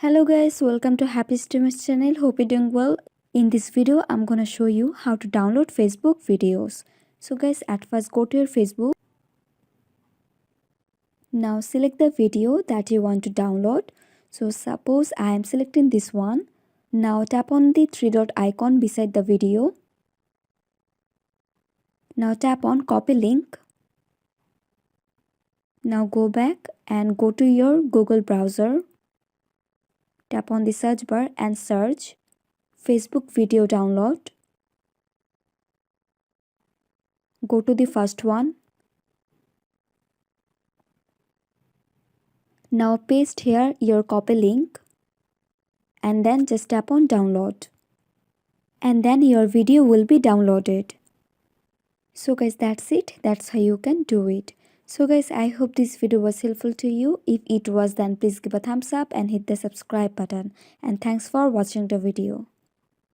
Hello guys, welcome to Happy Streamers channel. Hope you're doing well. In this video, I'm gonna show you how to download Facebook videos. So guys, at first go to your Facebook. Now select the video that you want to download. So suppose I am selecting this one. Now tap on the three dot icon beside the video. Now tap on copy link. Now go back and go to your Google browser. Tap on the search bar and search Facebook video download. Go to the first one. Now paste here your copy link and then just tap on download. And then your video will be downloaded. So guys, that's it. That's how you can do it. So guys, I hope this video was helpful to you. If it was, then please give a thumbs up and hit the subscribe button. And thanks for watching the video.